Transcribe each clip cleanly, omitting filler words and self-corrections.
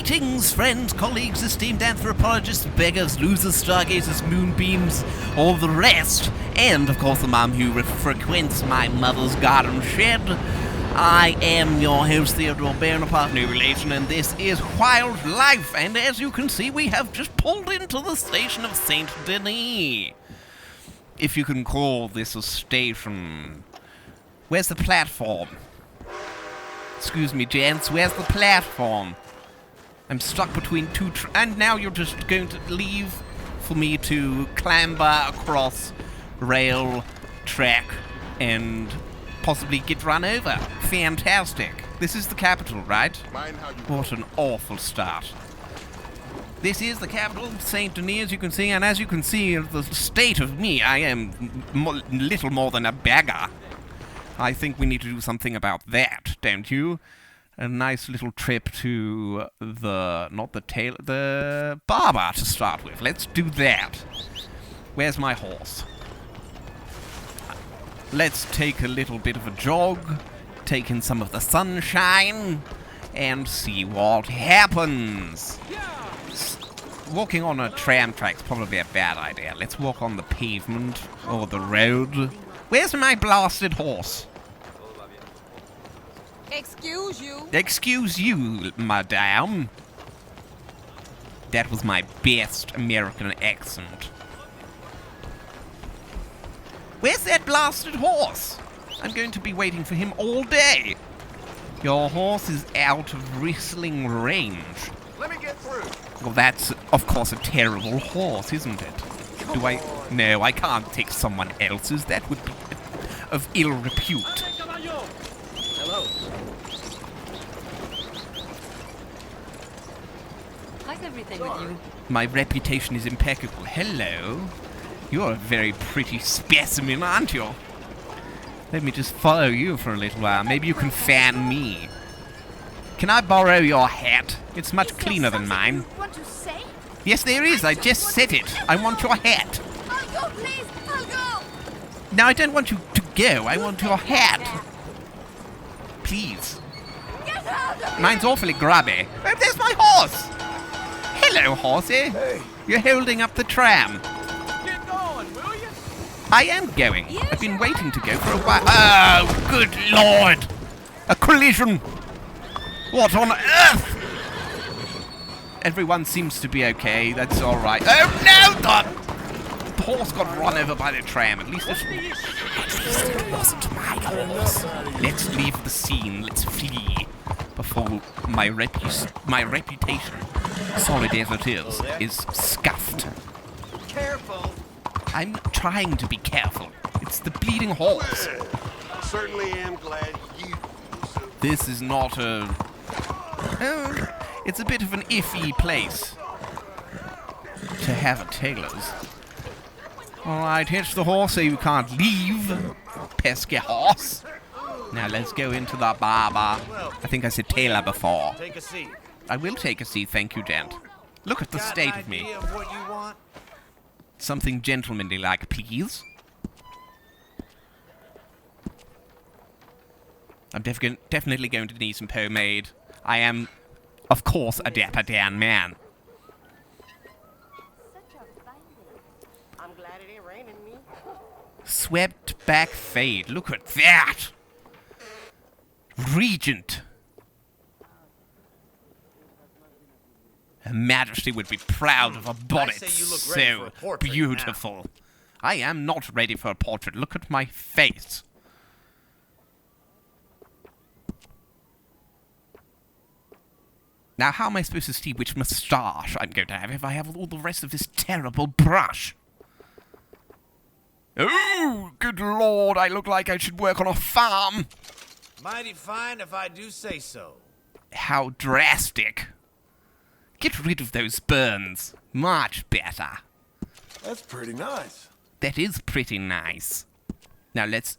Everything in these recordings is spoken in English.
Greetings, friends, colleagues, esteemed anthropologists, beggars, losers, stargazers, moonbeams, all the rest, and, of course, the mom who frequents my mother's garden shed. I am your host, Theodore Bonaparte, no relation, and this is Wildlife, and as you can see, we have just pulled into the station of Saint Denis. If you can call this a station. Where's the platform? Excuse me, gents, where's the platform? I'm stuck between two and now you're just going to leave for me to clamber across rail track and possibly get run over. Fantastic. This is the capital, right? What an awful start. This is the capital, Saint Denis, as you can see, and as you can see, the state of me, I am little more than a beggar. I think we need to do something about that, don't you? A nice little trip to the barber to start with. Let's do that. Where's my horse? Let's take a little bit of a jog, take in some of the sunshine, and see what happens. Walking on a tram track's probably a bad idea. Let's walk on the pavement or the road. Where's my blasted horse? Excuse you. Excuse you, madame. That was my best American accent. Where's that blasted horse? I'm going to be waiting for him all day. Your horse is out of wrestling range. Let me get through. Well, that's, of course, a terrible horse, isn't it? Do I? No, I can't take someone else's. That would be of ill repute. Hello. How's everything with you? My reputation is impeccable. Hello. You're a very pretty specimen, aren't you? Let me just follow you for a little while. Maybe you can fan me. Can I borrow your hat? It's much cleaner than mine. You want to say? Yes, there is. I just said it. I want your hat. I'll go, please. I'll go. No, I don't want you to go. I want your hat. Please. Get out of here. Mine's awfully grubby. Oh, there's my horse. Hello, horsey. Hey. You're holding up the tram. Get going, will you? I am going. I've been waiting to go for a while. Oh, good lord. A collision. What on earth? Everyone seems to be okay. That's all right. Oh, no, God. The horse got run over by the tram. At least it wasn't my horse. Let's leave the scene. Let's flee before my reputation, solid as it is scuffed. Careful. I'm trying to be careful. It's the bleeding horse. Certainly am glad you. This is not a... it's a bit of an iffy place to have a tailor's. Alright, hitch the horse so you can't leave, pesky horse. Now let's go into the barber. I think I said tailor before. Take a seat. I will take a seat, thank you, gent. Look at the state of me. Idea of what you want? Something gentlemanly like, please. I'm definitely going to need some pomade. I am, of course, a Dapper Dan man. I'm glad it ain't raining me. Swept back fade. Look at that! Regent! Her Majesty would be proud of a bonnet say you look ready for so a portrait beautiful. I am not ready for a portrait. Look at my face. Now, how am I supposed to see which moustache I'm going to have if I have all the rest of this terrible brush? Oh, good lord, I look like I should work on a farm. Mighty fine if I do say so. How drastic. Get rid of those burns. Much better. That's pretty nice. That is pretty nice. Now let's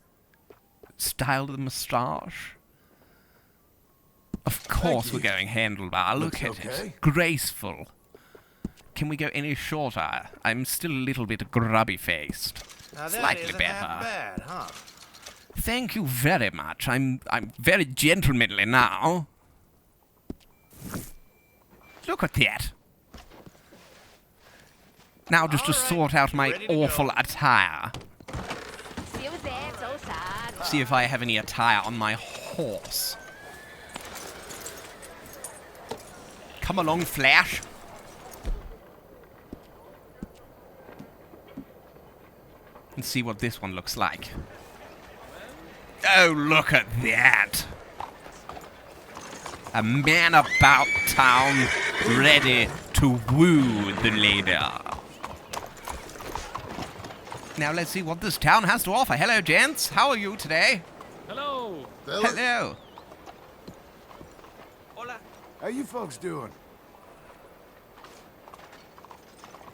style the moustache. Of course we're going handlebar. Look Looks at okay. it. Graceful. Can we go any shorter? I'm still a little bit grubby-faced. Now that Slightly isn't better. half bad, huh? Thank you very much. I'm very gentlemanly now. Look at that. Now just to sort out my awful attire. See if I have any attire on my horse. Come along, Flash. And see what this one looks like. Oh, look at that. A man about town, ready to woo the lady. Now let's see what this town has to offer. Hello, gents. How are you today? Hello. Hello. Hola. How you folks doing?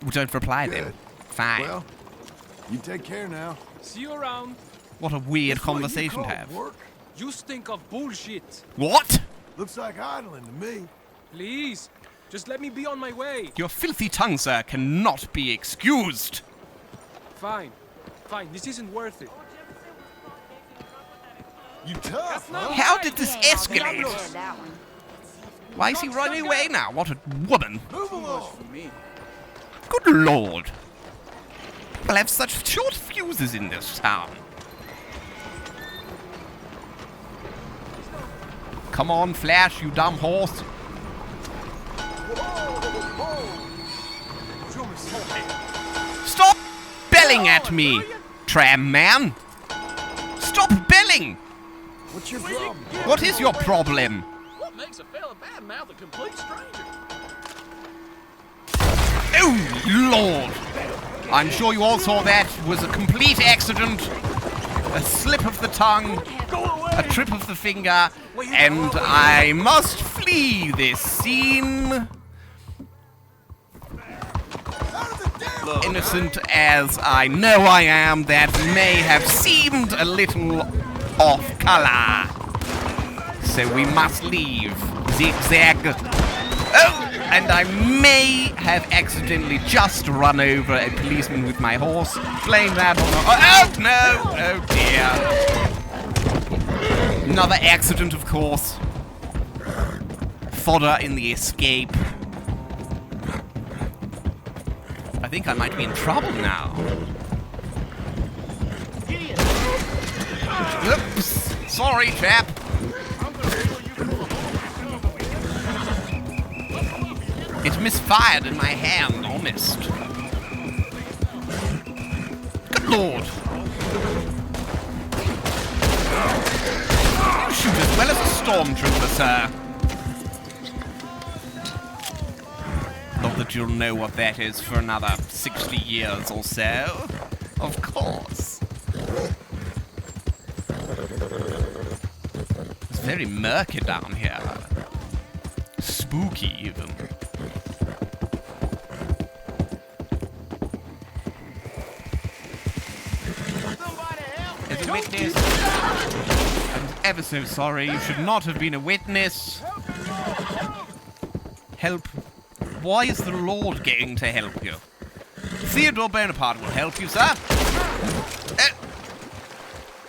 Well, don't reply then. Good. Fine. Well, you take care now. See you around. What a weird That's what you conversation to call have. work? You stink of bullshit. What? Looks like idling to me. Please, just let me be on my way. Your filthy tongue, sir, cannot be excused. Fine. Fine, this isn't worth it. You tough, huh? How did this escalate? That one. Why is he running away now? What a woman. Move along. Good lord. People have such short fuses in this town. Come on, Flash, you dumb horse. Stop belling at me, tram man. Stop belling. What's your problem? What is your problem? What makes a fella badmouth a complete stranger? Oh, Lord! I'm sure you all saw that was a complete accident. A slip of the tongue, a trip of the finger, and I must flee this scene. Innocent as I know I am, that may have seemed a little off color. So we must leave. Zigzag. Oh! And I may have accidentally just run over a policeman with my horse. Blame that on the... Oh, no! Oh, dear. Another accident, of course. Fodder in the escape. I think I might be in trouble now. Oops. Sorry, chap. It misfired in my hand, honest. Good lord. You shoot as well as a stormtrooper, sir. Not that you'll know what that is for another 60 years or so. Of course. It's very murky down here. Spooky, even. As a witness, I'm ever so sorry. You should not have been a witness. Help. Why is the Lord going to help you? Theodore Bonaparte will help you, sir.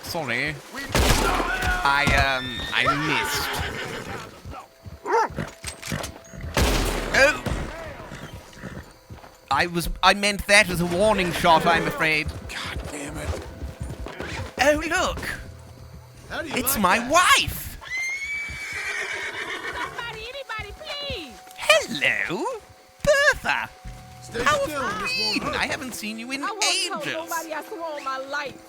Sorry. I missed. Oh! I meant that as a warning shot, I'm afraid. God damn it. Oh, look! How do you It's like my that? wife! Anybody, please. Hello? Bertha! Stay How still have and this you won't been? hurt. I haven't seen you in I won't tell ages. nobody I swore on my life.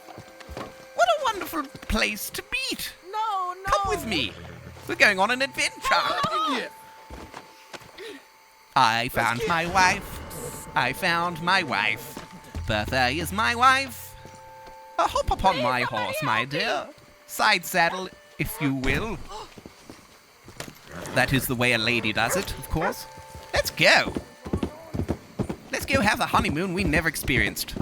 What a wonderful place to meet. No. Come with me. We're going on an adventure. Yeah. I found my wife. I found my wife. Bertha is my wife. Hop upon my horse, my dear. Side saddle, if you will. That is the way a lady does it, of course. Let's go. Let's go have the honeymoon we never experienced.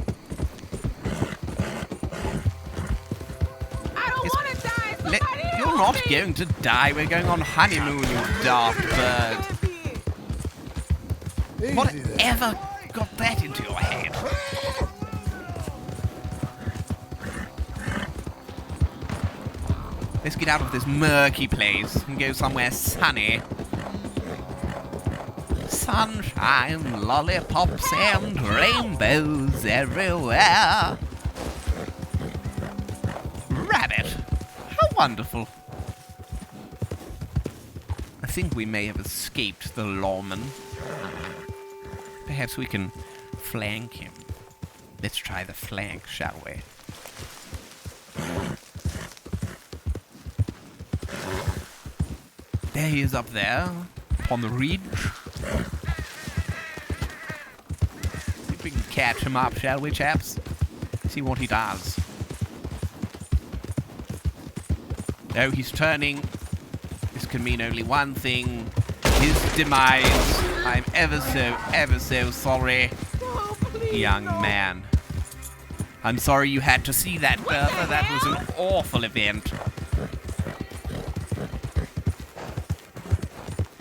I don't It's- want to die. Somebody You're help not me. going to die. We're going on honeymoon, you daft bird. Easy there. Whatever got that into your head? Let's get out of this murky place and go somewhere sunny. sunshine, lollipops and rainbows everywhere. Rabbit! How wonderful. I think we may have escaped the lawman. Perhaps we can flank him. Let's try the flank, shall we? There he is up there, upon the ridge. See if we can catch him up, shall we, chaps? See what he does. Oh, he's turning. This can mean only one thing. His demise. I'm ever so sorry, young man. I'm sorry you had to see that, Bertha. That was an awful event.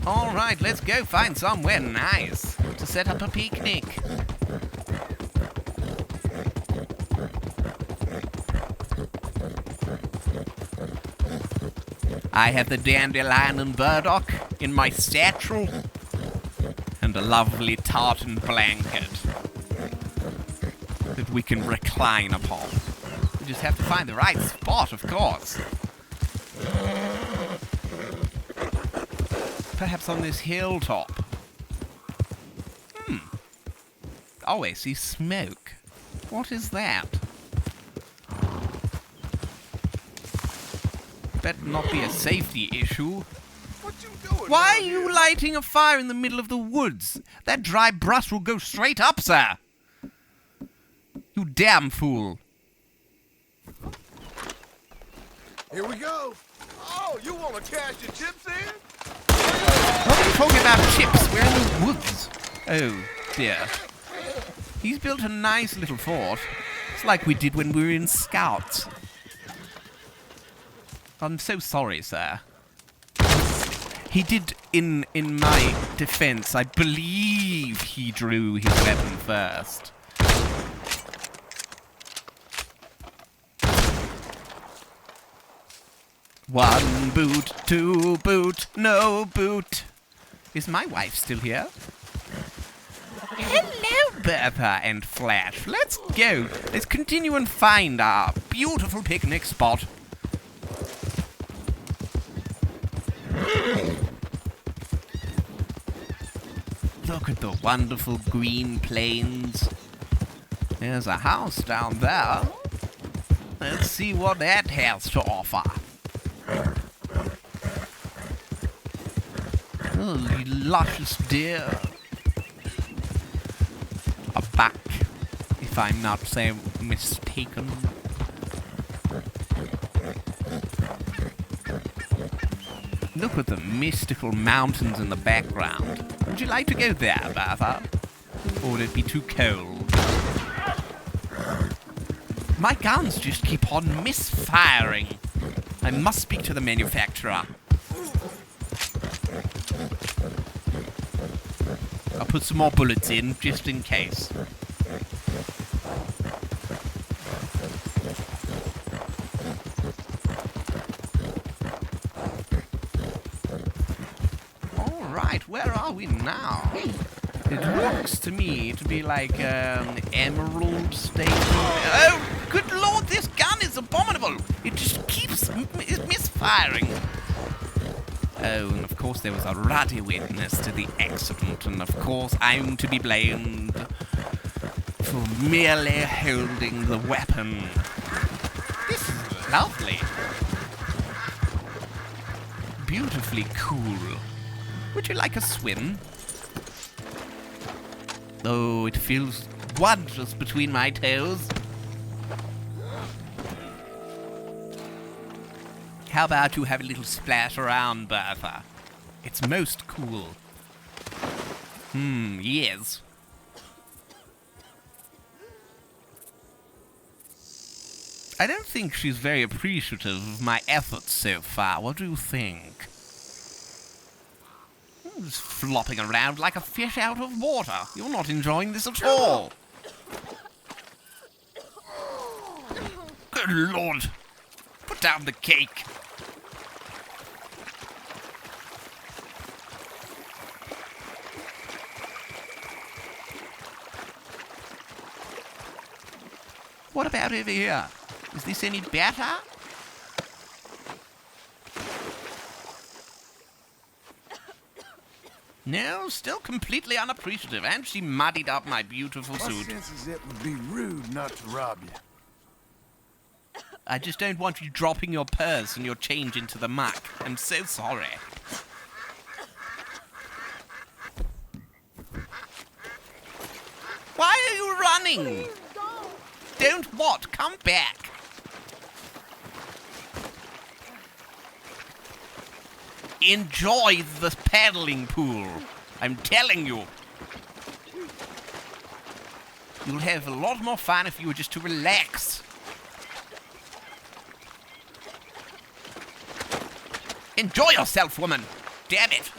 Alright, let's go find somewhere nice to set up a picnic. I have the dandelion and burdock in my satchel, and a lovely tartan blanket that we can recline upon. We just have to find the right spot, of course. Perhaps on this hilltop. Oh, I see smoke. What is that? Better not be a safety issue. What you doing? Why are you lighting a fire in the middle of the woods? That dry brush will go straight up, sir. You damn fool. Here we go. Oh, you want to cash your chips in? What are you talking about, chips? We're in the woods. Oh, dear. He's built a nice little fort. It's like we did when we were in Scouts. I'm so sorry, sir. He did, in my defense, I believe he drew his weapon first. One boot, two boot, no boot. Is my wife still here? Hello, Bertha and Flash. Let's go. Let's continue and find our beautiful picnic spot. Look at the wonderful green plains. There's a house down there. Let's see what that has to offer. Oh, luscious deer. A buck, if I'm not so mistaken. Look at the mystical mountains in the background. Would you like to go there, Bertha? Or would it be too cold? My guns just keep on misfiring. I must speak to the manufacturer. I'll put some more bullets in, just in case. Alright, where are we now? It looks to me to be like an emerald station. Oh, good lord, this gun is abominable! It just keeps misfiring. Oh, and of course there was a ruddy witness to the accident, and of course I'm to be blamed for merely holding the weapon. This is lovely. Beautifully cool. Would you like a swim? Oh, it feels wondrous between my toes. How about you have a little splash around, Bertha? It's most cool. Yes. I don't think she's very appreciative of my efforts so far. What do you think? Just flopping around like a fish out of water. You're not enjoying this at all. Good lord. Put down the cake. What about over here? Is this any better? No, still completely unappreciative, and she muddied up my beautiful My suit. sense is it would be rude not to rob you. I just don't want you dropping your purse and your change into the muck. I'm so sorry. Why are you running? Don't what? Come back. Enjoy the paddling pool. I'm telling you. You'll have a lot more fun if you were just to relax. Enjoy yourself, woman. Damn it.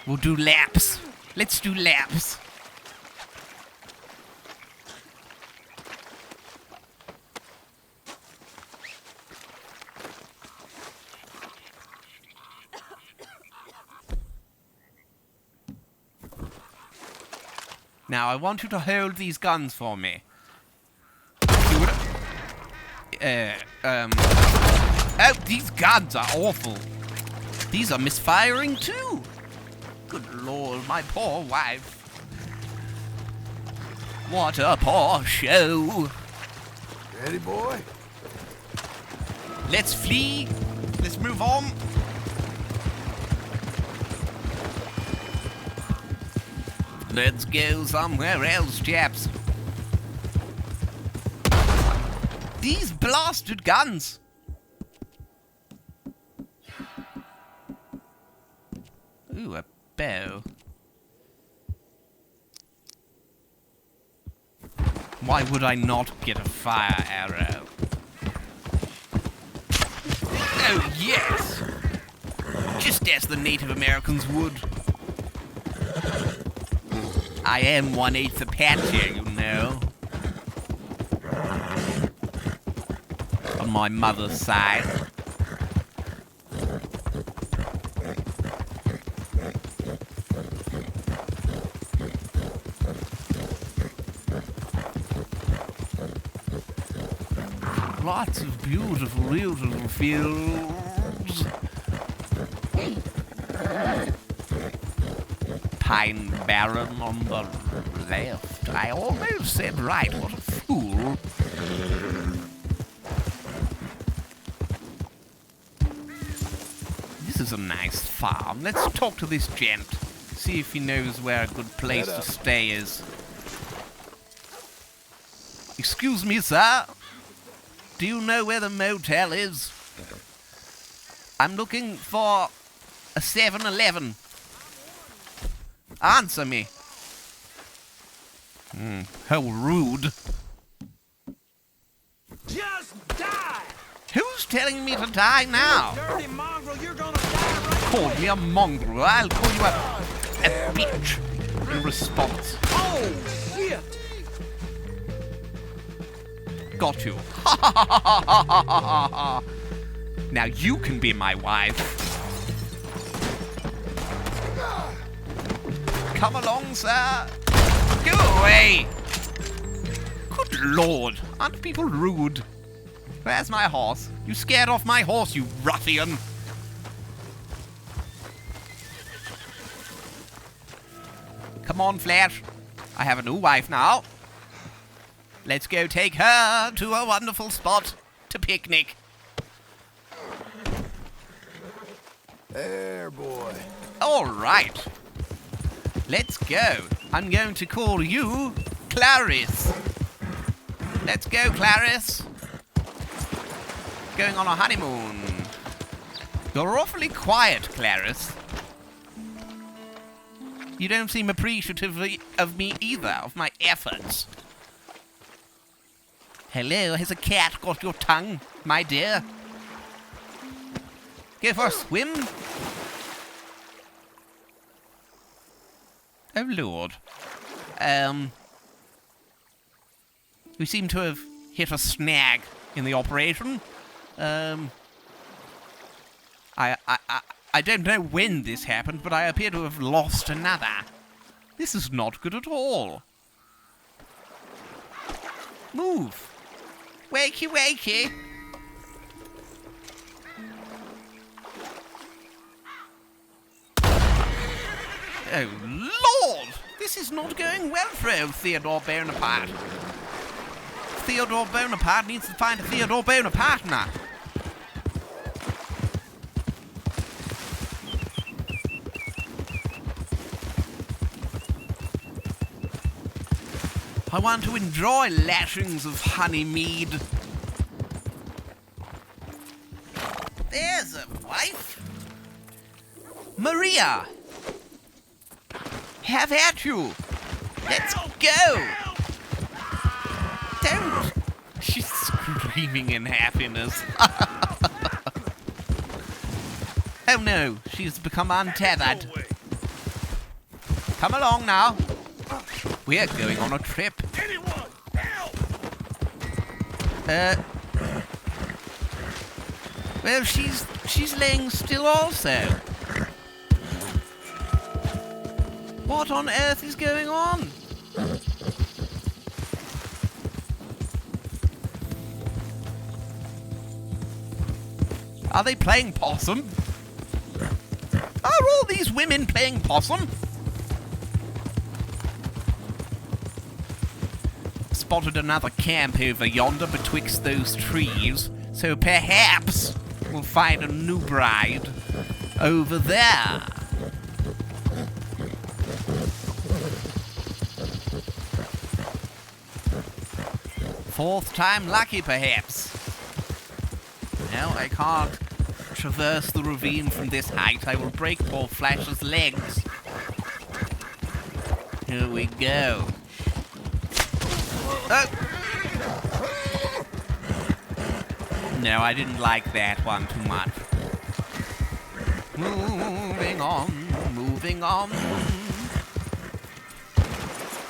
We'll do laps. Let's do laps. Now, I want you to hold these guns for me. Oh, these guns are awful. These are misfiring too. Good lord, my poor wife. What a poor show. Ready, boy? Let's flee. Let's move on. Let's go somewhere else, chaps. These blasted guns. Ooh, a bow. Why would I not get a fire arrow? Oh, yes! Just as the Native Americans would. I am 1/8 Apache, you know. On my mother's side. Lots of beautiful, beautiful fields. Pine Barren on the left. I almost said right. What a fool. This is a nice farm. Let's talk to this gent. See if he knows where a good place to stay is. Excuse me, sir. Do you know where the motel is? I'm looking for a 7-Eleven. Answer me. How rude. Just die! Who's telling me to die now? Dirty mongrel, you're gonna die right Called me a mongrel. I'll call you a bitch in response. Oh, shit! Got you. Now you can be my wife. Come along, sir. Go away. Good lord. Aren't people rude? Where's my horse? You scared off my horse, you ruffian. Come on, Flash. I have a new wife now. Let's go take her to a wonderful spot to picnic. There, boy. All right. Let's go. I'm going to call you Clarice. Let's go, Clarice. Going on a honeymoon. You're awfully quiet, Clarice. You don't seem appreciative of me either, of my efforts. Hello, has a cat got your tongue, my dear? Go for a swim? Oh, Lord. We seem to have hit a snag in the operation. I don't know when this happened, but I appear to have lost another. This is not good at all. Move. Wakey, wakey. Oh, Lord! This is not going well for old Theodore Bonaparte. Theodore Bonaparte needs to find a Theodore Bonaparte now. I want to enjoy lashings of honey mead. There's a wife. Maria! Have at you! Let's go! Don't! She's screaming in happiness. Oh no, she's become untethered. Come along now. We're going on a trip. Anyone, help! Well, she's laying still also. What on earth is going on? Are they playing possum? Are all these women playing possum? Spotted another camp over yonder betwixt those trees, so perhaps we'll find a new bride over there. Fourth time lucky, perhaps. No, I can't traverse the ravine from this height. I will break poor Flash's legs. Here we go. Oh! No, I didn't like that one too much. Moving on, moving on.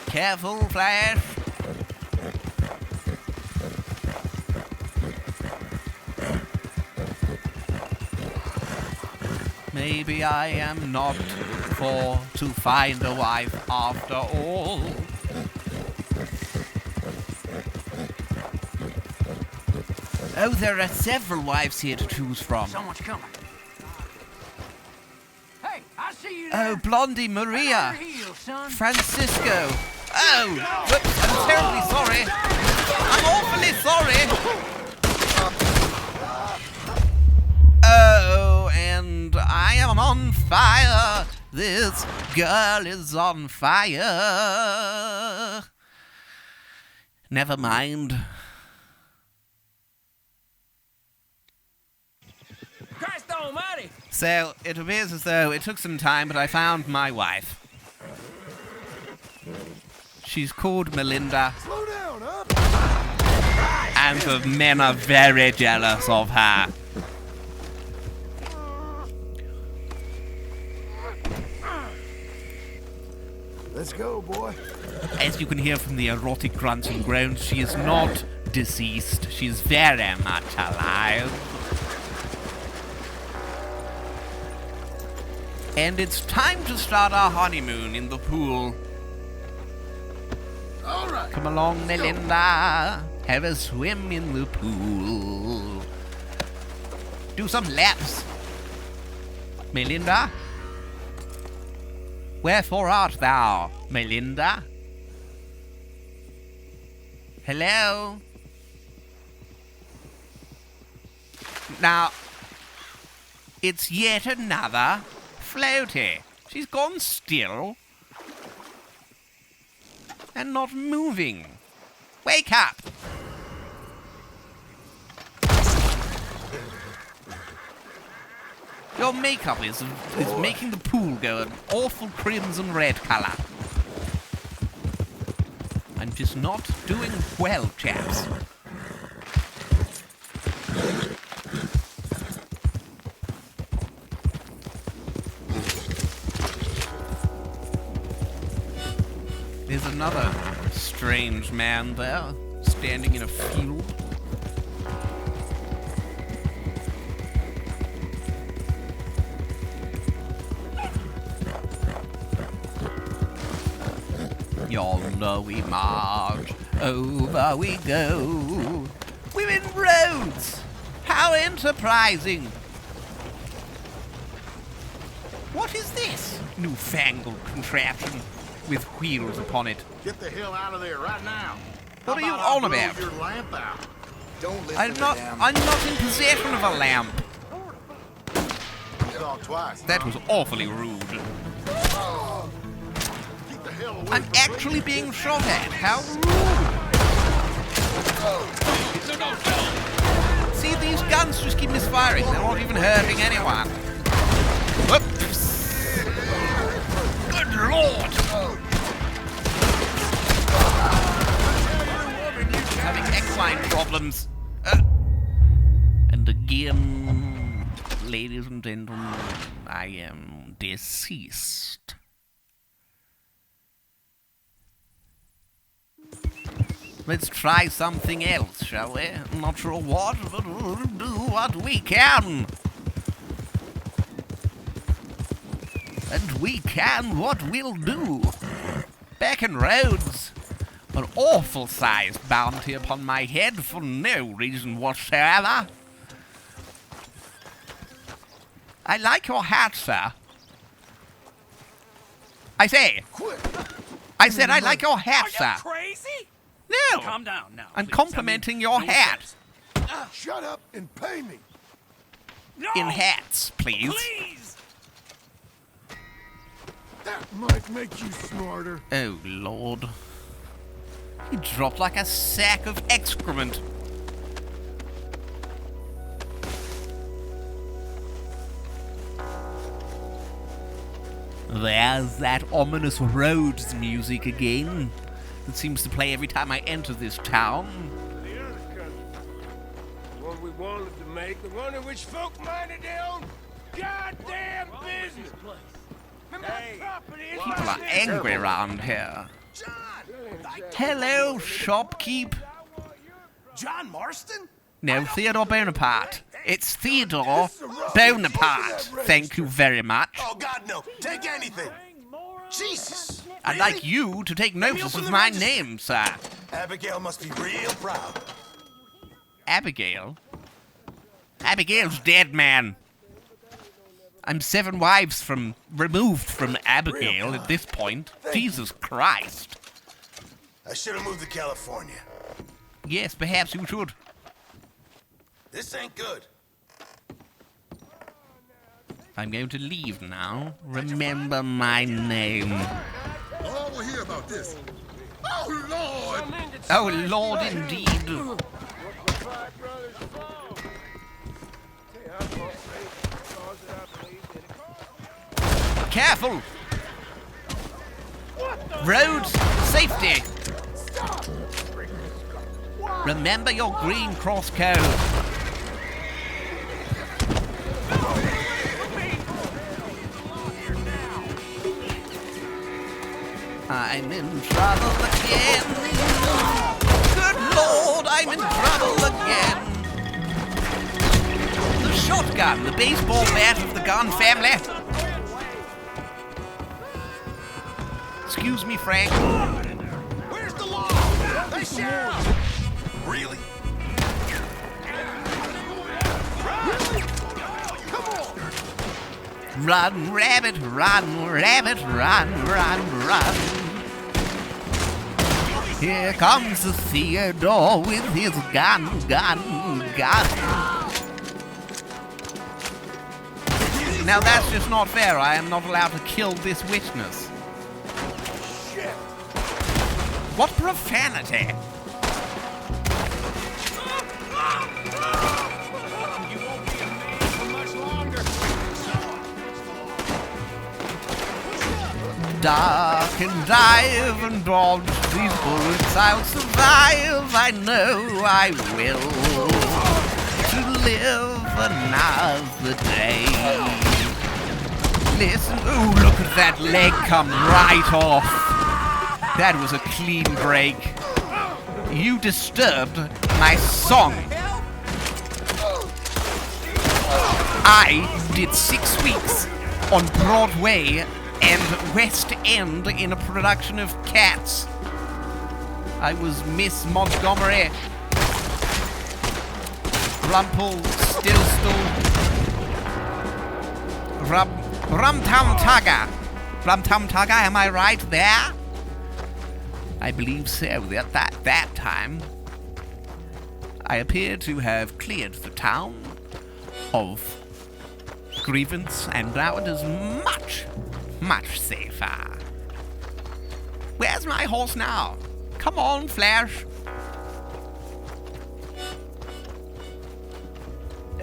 Careful, Flash. Maybe I am not for to find a wife after all. Oh, there are several wives here to choose from. Someone's coming. Hey, I see you there. Oh, Blondie, Maria, Over heel, son. Francisco. Oh, whoops, I'm terribly sorry. I'm awfully sorry. Oh, and I am on fire. This girl is on fire. Never mind. Christ almighty! So, it appears as though it took some time, but I found my wife. She's called Melinda, Slow down, huh? and the men are very jealous of her. Let's go, boy. As you can hear from the erotic grunts and groans, she is not deceased. She's very much alive. And it's time to start our honeymoon in the pool. All right. Come along, Melinda. Have a swim in the pool. Do some laps. Melinda? Wherefore art thou, Melinda? Hello? Now, it's yet another floaty. She's gone still. And not moving. Wake up! Your makeup is making the pool go an awful crimson red color. I'm just not doing well, chaps. There's another strange man there, standing in a field. Yonder we march, over we go. We're in roads! How enterprising! What is this newfangled contraption with wheels upon it? Get the hell out of there right now. What are you How on I blow about? your lamp out? Don't listen I'm not in possession of a lamp. Talk twice. That was awfully rude. Keep the hell away I'm from actually me. being shot at. How rude! See, these guns just keep misfiring. They're not even hurting anyone. Whoops! Good lord! Having equine problems. And again, ladies and gentlemen, I am deceased. Let's try something else, shall we? I'm not sure what, but we'll do what we can. And we can what we'll do. Back in roads. An awful-sized bounty upon my head for no reason whatsoever. I like your hat, sir. I said I like your hat, sir. Crazy? No, Calm down now. I'm please. complimenting your no hat. offense. Shut up and pay me. No! In hats, please. Please! That might make you smarter. Oh, Lord. He dropped like a sack of excrement. There's that ominous roads music again. It seems to play every time I enter this town. The other country. The one we wanted to make, the one in which folk minded their own goddamn business. Hey, People are angry around here. Hello, shopkeep. John Marston? No, Theodore Bonaparte. It's Theodore Bonaparte. Thank you very much. Oh, God, no. Take anything. Jesus. I'd like you to take notice of my name, sir. Abigail must be real proud. Abigail? Abigail's dead, man. I'm 7 wives removed from Abigail at this point. Jesus Christ. I should have moved to California. Yes, perhaps you should. This ain't good. I'm going to leave now. Remember my name. Oh, we'll hear about this. Oh, Lord! Oh, Lord, indeed. Careful! Roads, safety! Remember your green cross code. I'm in trouble again. Good Lord, I'm in trouble again. The shotgun, the baseball bat of the gun family. Excuse me, Frank. Where's the law? Hey, Sheriff! Really? Run, rabbit, run, rabbit, run, run, run. Here comes the Theodore with his gun. Now that's just not fair. I am not allowed to kill this witness. Shit! What profanity? Dark and dive and dodge these bullets. I'll survive. I know I will. To live another day. Listen. Ooh, look at that leg come right off. That was a clean break. You disturbed my song. I did 6 weeks on Broadway and West End in a production of Cats. I was Miss Montgomery. Rumpelstiltskin. Rumtum-Tugger. Rumtum-Tugger, am I right there? I believe so. At that time, I appear to have cleared the town of grievance, and now it is much, much safer. Where's my horse now? Come on, Flash.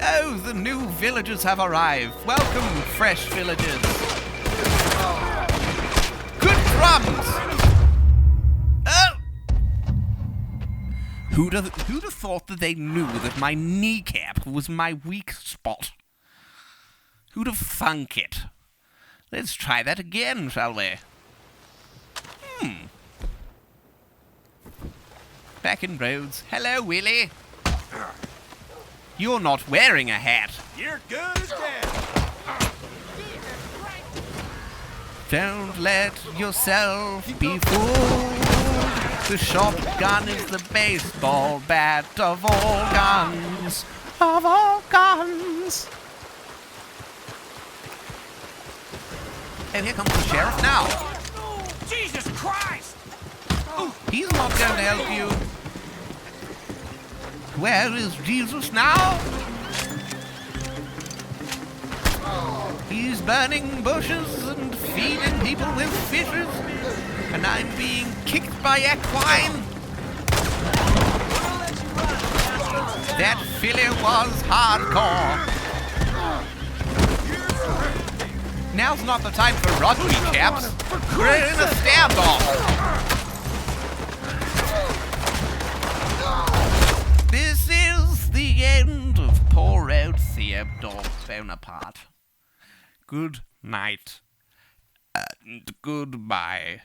Oh, the new villagers have arrived. Welcome, fresh villagers. Good drums! Oh! Who'd have thought that they knew that my kneecap was my weak spot? Who'd have thunk it? Let's try that again, shall we? Back in Rhodes. Hello, Willie. You're not wearing a hat. You're good as dead. Don't let yourself be fooled. The shotgun is the baseball bat of all guns. Of all guns. Oh, here comes the sheriff now. Jesus Christ! He's not going to help you. Where is Jesus now? He's burning bushes and feeding people with fishes, and I'm being kicked by equine. That filly was hardcore. Now's not the time for rugby, chaps. We're in a standoff. This is the end of poor old Theodore Bonaparte. Good night and goodbye.